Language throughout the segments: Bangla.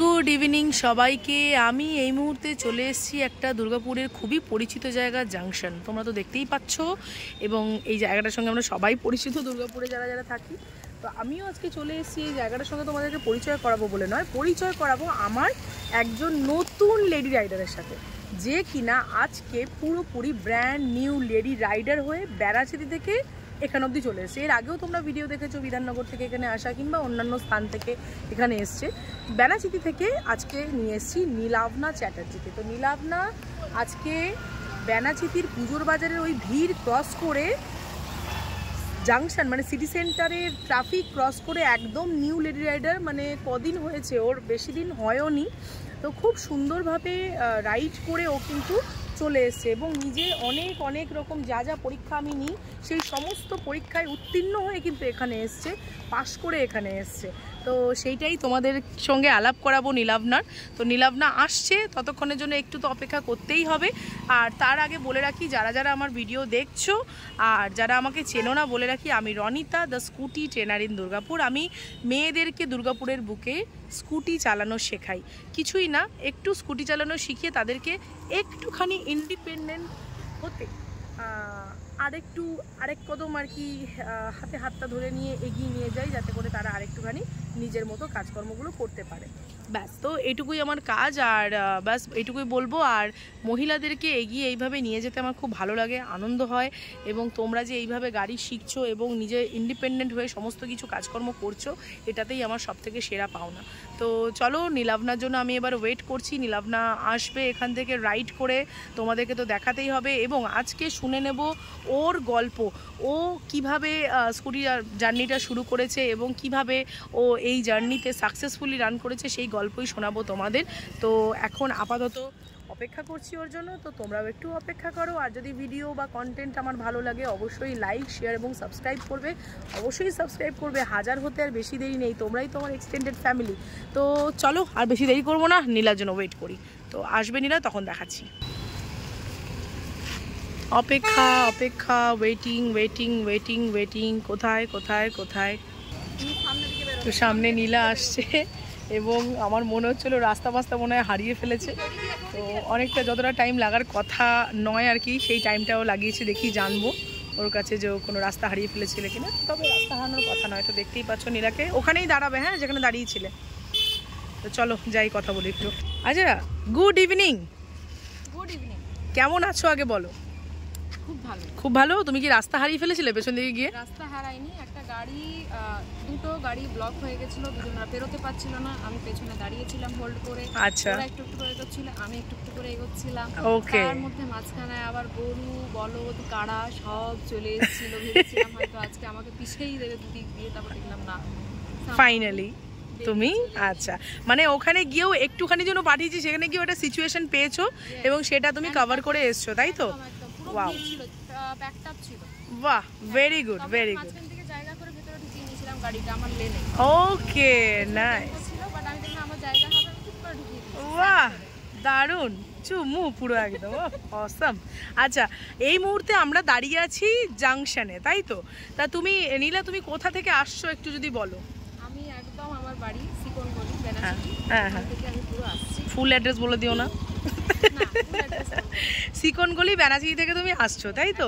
গুড ইভিনিং সবাইকে। আমি এই মুহূর্তে চলে এসেছি একটা দুর্গাপুরের খুবই পরিচিত জায়গা জাংশন। তোমরা তো দেখতেই পাচ্ছ এবং এই জায়গাটার সঙ্গে আমরা সবাই পরিচিত দুর্গাপুরে যারা যারা থাকি। তো আমিও আজকে চলে এসেছি এই জায়গাটার সঙ্গে তোমাদেরকে পরিচয় করাবো বলে নয়, পরিচয় করাবো আমার একজন নতুন লেডি রাইডারের সাথে, যে কিনা আজকে পুরোপুরি ব্র্যান্ড নিউ লেডি রাইডার হয়ে বেড়াচিতি থেকে এখানে অবধি চলে এসছে। এর আগেও তোমরা ভিডিও দেখেছো বিধাননগর থেকে এখানে আসা কিংবা অন্যান্য স্থান থেকে এখানে এসছে। বেনাচিতি থেকে আজকে নিয়ে এসেছি নীলাভনা চ্যাটার্জিকে। তো নীলাভনা আজকে বেনাচিতির পুজোর বাজারের ওই ভিড় ক্রস করে জাংশন মানে সিটি সেন্টারের ট্রাফিক ক্রস করে একদম নিউ লেডি রাইডার, মানে কদিন হয়েছে ওর, বেশি দিন হয়ওনি। তো খুব সুন্দরভাবে রাইড করে ও কিন্তু চলে এসছে এবং নিজে অনেক অনেক রকম যা যা পরীক্ষা আমি নিই সেই সমস্ত পরীক্ষায় উত্তীর্ণ হয়ে কিন্তু এখানে এসছে, পাশ করে এখানে এসছে। তো সেইটাই তোমাদের সঙ্গে আলাপ করাবো নীলাভনার। তো নীলাভনা আসছে, ততক্ষণের জন্য একটু তো অপেক্ষা করতেই হবে। আর তার আগে বলে রাখি, যারা যারা আমার ভিডিও দেখছো আর যারা আমাকে চেনো না, বলে রাখি আমি Ronita the scooty trainer in Durgapur. আমি মেয়েদেরকে দুর্গাপুরের বুকে স্কুটি চালানো শেখাই, কিছুই না, একটু স্কুটি চালানো শিখিয়ে তাদেরকে একটুখানি ইন্ডিপেন্ডেন্ট হতে আরেক কদম আর কি হাতে হাতটা ধরে নিয়ে এগিয়ে নিয়ে যাই, যাতে করে তারা আরেকটুখানি নিজের মতো কাজকর্মগুলো করতে পারে। ব্যাস, তো এইটুকুই আমার কাজ। আর ব্যাস এইটুকুই বলবো। আর মহিলাদেরকে এগিয়ে এইভাবে নিয়ে যেতে আমার খুব ভালো লাগে, আনন্দ হয়। এবং তোমরা যে এইভাবে গাড়ি শিখছো এবং নিজে ইন্ডিপেন্ডেন্ট হয়ে সমস্ত কিছু কাজকর্ম করছো, এটাতেই আমার সবথেকে সেরা পাওনা। তো চলো, নীলাভনার জন্য আমি এবার ওয়েট করছি। নীলাভনা আসবে এখান থেকে রাইড করে, তোমাদেরকে তো দেখাতেই হবে। এবং আজকে শুনে নেব ওর গল্প, ও কিভাবে স্কুটি জার্নিটা শুরু করেছে এবং কিভাবে ও এই জার্নিতে সাকসেসফুলি রান করেছে, সেই গল্পই শোনাবো তোমাদের। তো এখন আপাতত অপেক্ষা করছি ওর জন্য, তো তোমরাও একটু অপেক্ষা করো। আর যদি ভিডিও বা কন্টেন্ট আমার ভালো লাগে, অবশ্যই লাইক, শেয়ার এবং সাবস্ক্রাইব করবে। অবশ্যই সাবস্ক্রাইব করবে, 1000 হতে আর বেশি দেরি নেই, তোমরাই তোমার এক্সটেন্ডেড ফ্যামিলি। তো চলো, আর বেশি দেরি করবো না, নীলার জন্য ওয়েট করি। তো আসবে নীলা, তখন দেখাচ্ছি। অপেক্ষা অপেক্ষা, ওয়েটিং ওয়েটিং ওয়েটিং ওয়েটিং, কোথায় কোথায় কোথায়। তো সামনে নীলা আসছে এবং আমার মনে হচ্ছিলো রাস্তা মনে হয় হারিয়ে ফেলেছে। তো অনেকটা যতটা টাইম লাগার কথা নয় আর কি, সেই টাইমটাও লাগিয়েছে। দেখি জানবো ওর কাছে যে ও কোনো রাস্তা হারিয়ে ফেলেছিল কিনা। তবে রাস্তা হারানোর কথা নয়। তো দেখতেই পাচ্ছ নীলাকে, ওখানেই দাঁড়াবে, হ্যাঁ, যেখানে দাঁড়িয়েছিলে। তো চলো যাই, কথা বলি একটু। আচ্ছা, গুড ইভিনিং। Good evening. কেমন আছো আগে বলো? খুব ভালো। খুব ভালো। তুমি কি রাস্তা হারিয়ে ফেলেছিলে পেছন দিকে গিয়ে? রাস্তা হারাইনি, একটা গাড়ি, দুটো গাড়ি ব্লক হয়ে গেছিল, দুজনরা বেরোতে পারছিল না। আমি পেছনে দাঁড়িয়েছিলাম হোল্ড করে। আচ্ছা, ওরা একটু একটু করে এগোচ্ছিল, আমি একটু একটু করে এগোচ্ছিলাম। ওকে। তার মধ্যে মাঝখানে আবার গরু, বলদ, কাড়া সব চলে এসেছিল। ভেবেছিলাম হয়তো আজকে আমাকে পিছেই দেবে দুদিক দিয়ে, তারপর দেখলাম না, ফাইনালি তুমি। আচ্ছা, মানে ওখানে গিয়েও একটুখানি জন্য পাঠিয়েছি, সেখানে গিয়ে একটা সিচুয়েশন পেয়েছো এবং সেটা তুমি কভার করে এসছো, তাই তো? ওয়াও, ব্যাকআপ ছিল। বাহ, ভেরি গুড ভেরি গুড। মাঝখান থেকে জায়গা করে ভেতরে ঢুকিয়ে নিয়েছিলাম গাড়িটা আমার লেনে। ওকে, নাইস। ছিল, বাট আমি দেখলাম আমার জায়গা হবে, আমি ঠিক করে ঢুকিয়ে দিয়েছি। বাহ, দারুণ, চুমু পুরো একদম অসাম। আচ্ছা, এই মুহূর্তে আমরা দাঁড়িয়ে আছি জাংশনে, তাই তো? তা তুমি নীলা, তুমি কোথা থেকে আসছো একটু যদি বলো। আমি একদম আমার বাড়ি সিকনগলি, বেনাচিতি। হ্যাঁ ওখান থেকে আমি পুরো আসছি। ফুল অ্যাড্রেস বলে দিও না। সিকনগলি বেনাচিতি থেকে তুমি আসছো, তাই তো?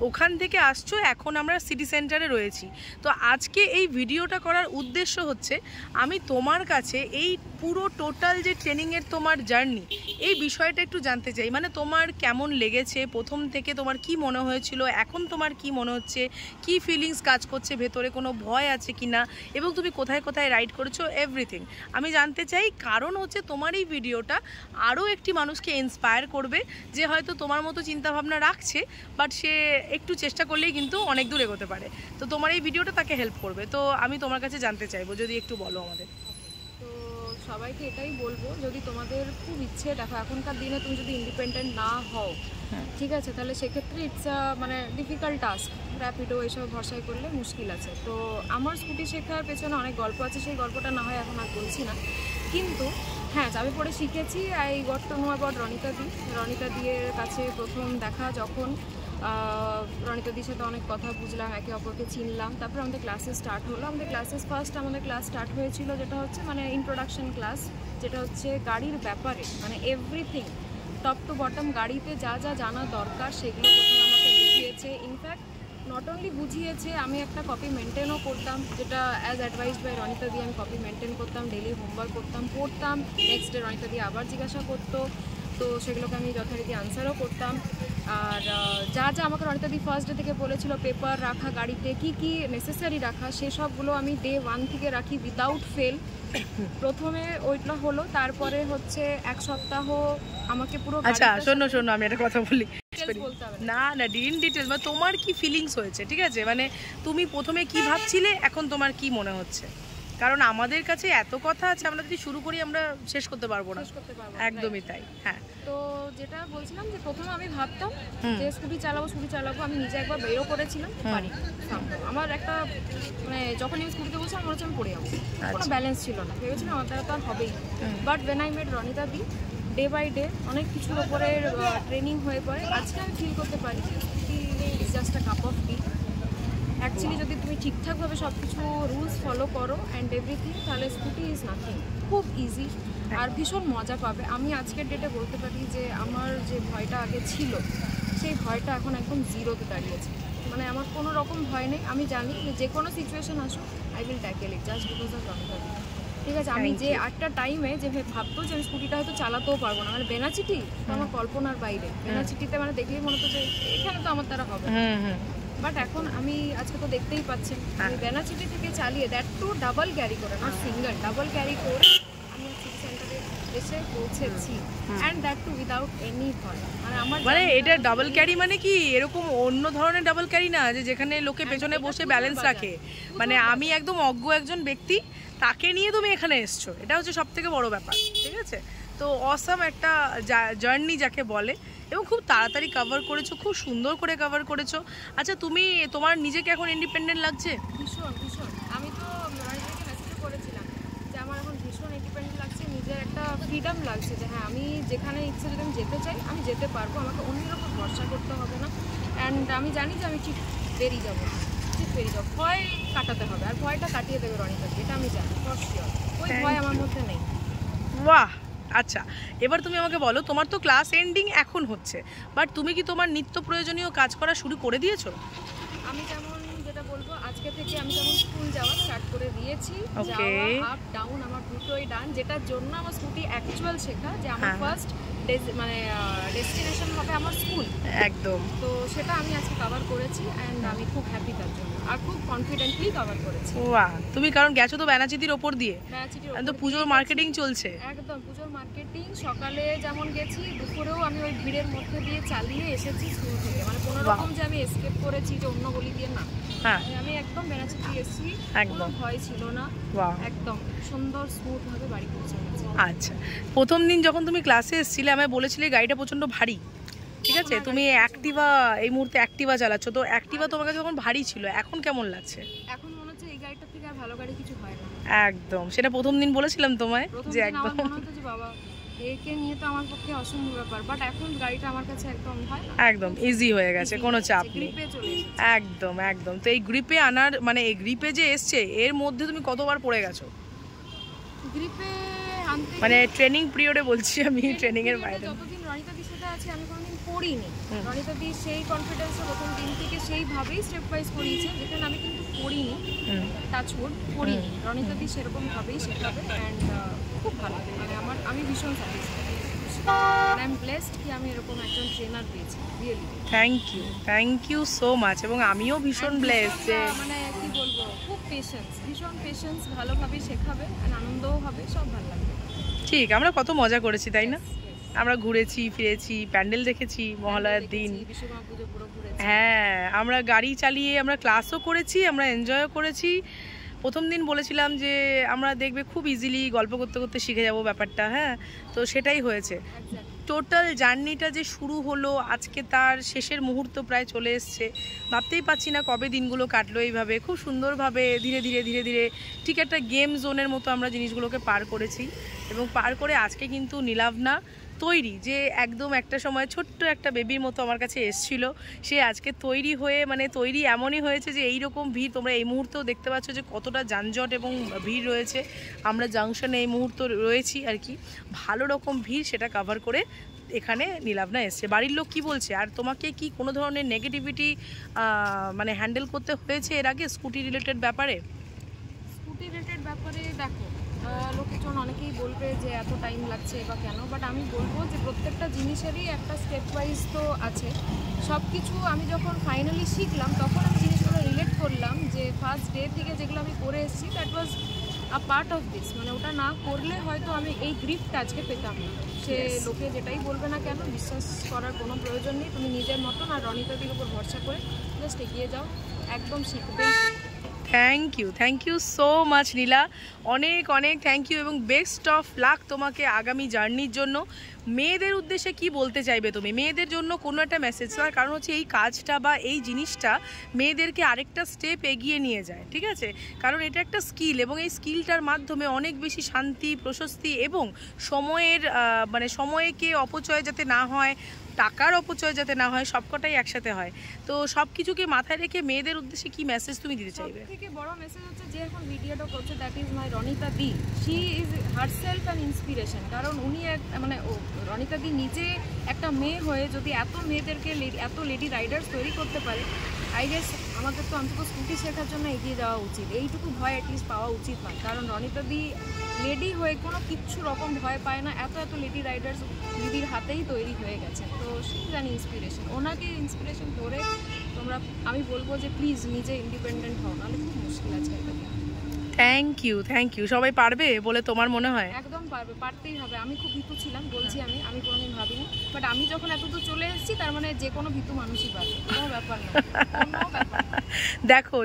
ওখান থেকে আসছো, এখন আমরা সিটি সেন্টারে রয়েছি। তো আজকে এই ভিডিওটা করার উদ্দেশ্য হচ্ছে আমি তোমার কাছে এই পুরো টোটাল যে ট্রেনিংয়ের তোমার জার্নি, এই বিষয়টা একটু জানতে চাই। মানে তোমার কেমন লেগেছে, প্রথম থেকে তোমার কি মনে হয়েছিল, এখন তোমার কি মনে হচ্ছে, কি ফিলিংস কাজ করছে ভেতরে, কোনো ভয় আছে কি না, এবং তুমি কোথায় কোথায় রাইড করেছো, এভরিথিং আমি জানতে চাই। কারণ হচ্ছে তোমার এই ভিডিওটা আরও একটি মানুষকে ইন্সপায়ার করবে, যে হয়তো তোমার মতো চিন্তাভাবনা রাখছে, বাট সে একটু চেষ্টা করলেই কিন্তু অনেক দূর এগোতে পারে। তো তোমার এই ভিডিওটা তাকে হেল্প করবে। তো আমি তোমার কাছে জানতে চাইবো, যদি একটু বলো আমাদের। তো সবাইকে এটাই বলবো, যদি তোমাদের খুব ইচ্ছে, দেখো এখনকার দিনে তুমি যদি ইন্ডিপেন্ডেন্ট না হও, ঠিক আছে, তাহলে সেক্ষেত্রে ইটস মানে ডিফিকাল্ট টাস্ক। র্যাপিডো এইসব ভরসায় করলে মুশকিল আছে। তো আমার স্কুটি শেখার পেছনে অনেক গল্প আছে, সেই গল্পটা না হয় এখন আর বলছি না। কিন্তু হ্যাঁ, চাবি পড়ে শিখেছি। এই got to know about Ronita দিয়ের কাছে প্রথম দেখা যখন রণিতাদির সাথে অনেক কথা বুঝলাম, একে অপরকে চিনলাম। তারপর আমাদের ক্লাসেস স্টার্ট হলো। আমাদের ক্লাস স্টার্ট হয়েছিল যেটা হচ্ছে মানে ইন্ট্রোডাকশন ক্লাস, যেটা হচ্ছে গাড়ির ব্যাপারে, মানে এভরিথিং টপ টু বটম গাড়িতে যা যা জানা দরকার সেগুলো প্রথমে আমাকে বুঝিয়েছে। ইনফ্যাক্ট নট অনলি বুঝিয়েছে, আমি একটা কপি মেনটেনও করতাম, যেটা অ্যাজ অ্যাডভাইসড বাই রণিতাদি আমি কপি মেনটেন করতাম, ডেলি হোমওয়ার্ক করতাম, পড়তাম, নেক্সট ডে রণিতাদি আবার জিজ্ঞাসা করতো, তো সেগুলোকে আমি যথারীতি আনসারও করতাম। আর যা যা আমাকে রণিতাদি ফার্স্ট ডে থেকে বলেছিল পেপার রাখা গাড়িতে কী কী নেসেসারি রাখা, সেসবগুলো আমি ডে 1 থেকে রাখি উইদাউট ফেল। প্রথমে ওইটা হলো, তারপরে হচ্ছে এক সপ্তাহ আমাকে পুরো আচ্ছা শোনো আমি একটা কথা বলি, না ইন ডিটেলস, মানে তোমার কি ফিলিংস হয়েছে, ঠিক আছে, মানে তুমি প্রথমে কি ভাবছিলে, এখন তোমার কি মনে হচ্ছে? কারণ আমাদের কাছে এত কথা আছে, আমরা যদি শুরু করি আমরা শেষ করতে পারবো না। একদমই তাই। হ্যাঁ, তো যেটা বলছিলাম যে প্রথমে আমি ভাবতাম যে স্কুটি চালাবো, আমি নিজে একবার বেরও করেছিলাম, পারি আমার একটা মানে যখন আমি স্কুটিতে বলছি আমার হচ্ছে আমি পড়ে যাবো, কোনো ব্যালেন্স ছিল না, ভেবেছিলাম আমার দ্বারা তো আর হবেই। বাট ওয়েন আই মেড রণিতাদি, ডে বাই ডে অনেক কিছুর ওপরে ট্রেনিং হয়ে পড়ে, আজকে আমি ফিল করতে পারি scooty is just a cup of T. Actually যদি তুমি ঠিকঠাকভাবে সব কিছু রুলস ফলো করো অ্যান্ড এভরিথিং, তাহলে স্কুটি ইজ নাথিং, খুব ইজি আর ভীষণ মজা পাবে। আমি আজকের ডেটে বলতে পারি যে আমার যে ভয়টা আগে ছিল, সেই ভয়টা এখন একদম জিরোতে দাঁড়িয়েছে, মানে আমার কোনো রকম ভয় নেই। আমি জানি যে কোনো সিচুয়েশন আসুক I will tackle it just because of রণিতাদি। ঠিক আছে, আমি যে একটা টাইমে যে ভাবতো যে আমি স্কুটিটা হয়তো চালাতেও পারবো না, মানে বেনাচিটি আমার কল্পনার বাইরে, বেনাচিটিতে মানে দেখলেই মনে হতো যে এখানে তো আমার দ্বারা হবে। বাট এখন আমি আজকে তো দেখতেই পাচ্ছেন আমি বেনাচিটি থেকে চালিয়ে দ্যাট টু ডাবল ক্যারি করে, নট সিঙ্গেল, ডাবল ক্যারি করে আমি সিটি সেন্টারে এসে পৌঁছেছি, and that too without any ভয়। মানে এটা ডাবল ক্যারি মানে কি এরকম অন্য ধরনের ডাবল ক্যারি না যে যেখানে লোকে পেছনে বসে ব্যালেন্স রাখে, মানে আমি একদম অজ্ঞ একজন ব্যক্তি, তাকে নিয়ে তুমি এখানে এসছো, এটা হচ্ছে সব থেকে বড় ব্যাপার। ঠিক আছে, তো অসাম একটা জার্নি যাকে বলে, এবং খুব তাড়াতাড়ি কভার করেছো, খুব সুন্দর করে কভার করেছো। আচ্ছা তুমি তোমার নিজেকে এখন ইন্ডিপেন্ডেন্ট লাগছে? ভীষণ ভীষণ, আমি তো রণিতাদিকে মেসেজও করেছিলাম যে আমার এখন ভীষণ ইন্ডিপেন্ডেন্ট লাগছে, নিজের একটা ফ্রিডম লাগছে যে হ্যাঁ আমি যেখানে ইচ্ছে যদি আমি যেতে চাই আমি যেতে পারবো, আমাকে অন্যের ওপর ভরসা করতে হবে না। অ্যান্ড আমি জানি যে আমি ঠিক বেরিয়ে যাবো, ভয় কাটাতে হবে, আর ভয়টা কাটিয়ে দেবে রণিতাদি, এটা আমি জানি ফর শিওর, ওই ভয় আমার মধ্যে নেই। বাহ, আচ্ছা এবার তুমি আমাকে বলো, তোমার তো ক্লাস এন্ডিং এখন হচ্ছে, বাট তুমি কি তোমার নিত্য প্রয়োজনীয় কাজ করা শুরু করে দিয়েছো? আমি যেমন যেটা বলবো, আজকে থেকে আমি যেমন স্কুল যাওয়া স্টার্ট করে দিয়েছি, যাওয়া আপ ডাউন আমার দুটোই ডান, যেটার জন্য আমার স্কুটি অ্যাকচুয়াল শেখা, যে আমার ফার্স্ট মানে ডেস্টিনেশন হবে আমার স্কুল, একদম, তো সেটা আমি আজকে কভার করেছি অ্যান্ড আমি খুব হ্যাপি তার জন্য, আর খুব কনফিডেন্টলি কভার করেছি। বাহ, তুমি কারণ গেছো তো বেনাচিতির ওপর দিয়ে, তো পুজোর মার্কেটিং চলছে, একদম পুজোর মার্কেটিং, সকালে যেমন গেছি দুপুরেও আমি ওই ভিড়ের মধ্যে দিয়ে চালিয়ে এসেছি স্কুল থেকে, মানে কোনো রকম যে আমি এসকেপ করেছি যে অন্য গলি দিয়ে, না, আমি একদম বেনাচিতি এসেছি, একদম ভয় ছিল না, একদম সুন্দর স্মুথ ভাবে বাড়ি পৌঁছে গেছি। আচ্ছা, প্রথম দিন যখন তুমি ক্লাসে এসেছিলে আমায় বলেছিলে গাড়িটা প্রচন্ড ভারী, ঠিক আছে, তুমি অ্যাক্টিভা এই মুহূর্তে অ্যাক্টিভা চালাচ্ছো, তো অ্যাক্টিভা তোমার কাছে যখন ভারী ছিল এখন কেমন লাগছে? এখন মনে হচ্ছে এই গাড়িটা থেকে আর ভালো গাড়ি কিছু হয় না। একদম, সেটা প্রথম দিন বলেছিলাম তোমায় যে একদম মনে হতো যে বাবা একে নিয়ে তো আমার পক্ষে অসম্ভব ব্যাপার, বাট এখন গাড়িটা আমার কাছে একদম হয় না, একদম ইজি হয়ে গেছে, কোনো চাপ নেই, একদম একদম। তো এই গ্রিপে আনার মানে এই গ্রিপে যে এসছে এর মধ্যে তুমি কতবার পড়ে গেছো? গ্রিপে আনতে মানে ট্রেনিং পিরিয়ডে বলছি আমি, ট্রেনিং এর বাইরে যতদিন রণিতাদির সাথে আছে আমি কোনোদিন পড়িনি, রণিতাদি সেই কনফিডেন্সে প্রথম দিন থেকে সেইভাবেই স্টেপ ওয়াইজ করিয়েছে, যেখানে আমি কিন্তু পড়িনি, টাচউড পড়িনি, রণিতাদি সেরকম ভাবেই শেখাবে, অ্যান্ড খুব ভালো, মানে আমি ভীষণ স্যাটিসফাইড, আই এম ব্লেসড কি আমি এরকম একজন ট্রেনার পেয়েছি, really thank you so much. এবং আমিও ভীষণ ব্লেসড যে মানে কি বলবো, খুব ভীষণ পেশেন্স, ভালোভাবে শেখাবে, আনন্দও হবে, সব ভালো লাগবে। ঠিক, আমরা কত মজা করেছি তাই না, আমরা ঘুরেছি ফিরেছি, প্যান্ডেল দেখেছি মহালয়ার দিন, হ্যাঁ আমরা গাড়ি চালিয়ে আমরা ক্লাসও করেছি, আমরা এনজয়ও করেছি। প্রথম দিন বলেছিলাম যে আমরা দেখবে খুব ইজিলি গল্প করতে করতে শিখে যাব ব্যাপারটা, হ্যাঁ তো সেটাই হয়েছে। টোটাল জার্নিটা যে শুরু হলো আজকে তার শেষের মুহূর্ত প্রায় চলে এসছে, ভাবতেই পারছি না কবে দিনগুলো কাটলো এইভাবে, খুব সুন্দরভাবে ধীরে ধীরে ধীরে ধীরে ঠিক একটা গেম জোনের মতো আমরা জিনিসগুলোকে পার করেছি, এবং পার করে আজকে কিন্তু নীলাভনা তৈরি, যে একদম একটা সময় ছোট্ট একটা বেবির মতো আমার কাছে এসছিল, সে আজকে তৈরি হয়ে মানে তৈরি এমনই হয়েছে যে এইরকম ভিড় তোমরা এই মুহূর্তেও দেখতে পাচ্ছ যে কতটা যানজট এবং ভিড় রয়েছে। আমরা জাংশনে এই মুহূর্তে রয়েছি আর কি, ভালো রকম ভিড় সেটা কাভার করে এখানে নীলাভনা এসছে। বাড়ির লোক কি বলছে, আর তোমাকে কি কোনো ধরনের নেগেটিভিটি মানে হ্যান্ডেল করতে হয়েছে এর আগে স্কুটি রিলেটেড ব্যাপারে? স্কুটি রিলেটেড ব্যাপারে দেখো, লোকজন অনেকেই বলবে যে এত টাইম লাগছে বা কেন, বাট আমি বলবো যে প্রত্যেকটা জিনিসেরই একটা স্টেপ ওয়াইজ তো আছে। সব কিছু আমি যখন ফাইনালি শিখলাম তখন আমি জিনিসগুলো রিলেট করলাম যে ফার্স্ট ডে থেকে যেগুলো আমি করে এসেছি that was a part of this, মানে ওটা না করলে হয়তো আমি এই গ্রিফটা আজকে পেতাম না। সে লোকে যেটাই বলবে না কেন, বিশ্বাস করার কোনো প্রয়োজন নেই। তুমি নিজের মতন আর রনিতাদির উপর ভরসা করে জাস্ট এগিয়ে যাও, একদম শিখবেই। থ্যাংক ইউ সো মাচ নীলা, অনেক অনেক থ্যাংক ইউ এবং বেস্ট অফ লাক তোমাকে আগামী জার্নির জন্য। মেয়েদের উদ্দেশ্যে কি বলতে চাইবে তুমি, মেয়েদের জন্য কোনো একটা মেসেজ? কারণ হচ্ছে এই কাজটা বা এই জিনিসটা মেয়েদেরকে আরেকটা স্টেপ এগিয়ে নিয়ে যায়, ঠিক আছে? কারণ এটা একটা স্কিল এবং এই স্কিলটার মাধ্যমে অনেক বেশি শান্তি, প্রশস্তি এবং সময়ের মানে সময়কে অপচয় যাতে না হয়, টাকার অপচয় যাতে না হয়, সবকটাই একসাথে হয়। তো সব কিছুকে মাথায় রেখে মেয়েদের উদ্দেশ্যে কি মেসেজ তুমি দিতে চাইবে? সবথেকে বড় মেসেজ হচ্ছে যে এখন ভিডিওটা করছে that is my Ronita the, she is herself an inspiration. কারণ উনি মানে রনিতা দি নিজে একটা মেয়ে হয়ে যদি এত মেয়েদেরকে এত লেডি রাইডার্স তৈরি করতে পারে, আই গেস আমাদের তো অন্তত স্কুটি শেখার জন্য এগিয়ে যাওয়া উচিত। এইটুকু ভয় অ্যাটলিস্ট পাওয়া উচিত নয়, কারণ রনিতা দি লেডি হয়ে কোনো কিচ্ছু রকম ভয় পায় না। এত লেডি রাইডার্স দিদির হাতেই তৈরি হয়ে গেছে। তো সে জানি ইন্সপিরেশন, ওনাকে ইন্সপিরেশন করে তোমরা, আমি বলবো যে প্লিজ নিজে ইন্ডিপেন্ডেন্ট হও, নাহলে খুব মুশকিল আছে এটা। Thank you. সবাই পারবে বলে তোমার মনে হয়? একদম পারবে, পারতেই হবে। আমি খুব ভীতু ছিলাম, বলছি আমি কোনোদিন ভাবিনি, বাট আমি যখন এতদূর চলে এসেছি তার মানে যে কোনো ভীতু মানুষই পারবে, কোনো ব্যাপার না, কোনো ব্যাপার না।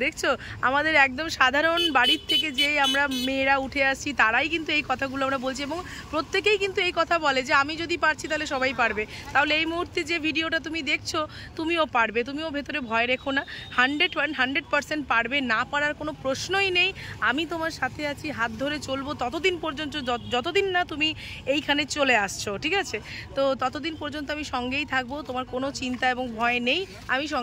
দেখছো আমাদের একদম সাধারণ বাড়ির থেকে যে আমরা মেয়েরা উঠে আসছি তারাই কিন্তু এই কথাগুলো আমরা বলছি এবং প্রত্যেকেই কিন্তু এই কথা বলে যে আমি যদি পারছি তাহলে সবাই পারবে। তাহলে এই মুহূর্তে যে ভিডিওটা তুমি দেখছো তুমিও পারবে, তুমিও ভেতরে ভয় রেখো না, 100% পারবে, না পারার কোনো প্রশ্নই নেই। আমি তোমার সাথে আছি, হাত ধরে চলবো ততদিন পর্যন্ত, যতদিন না তুমি এইখানে চলে আসছো, ঠিক আছে? তো ততদিন পর্যন্ত আমি সঙ্গেই থাকবো, তোমার কোনো চিন্তা এবং ভয় নেই, আমি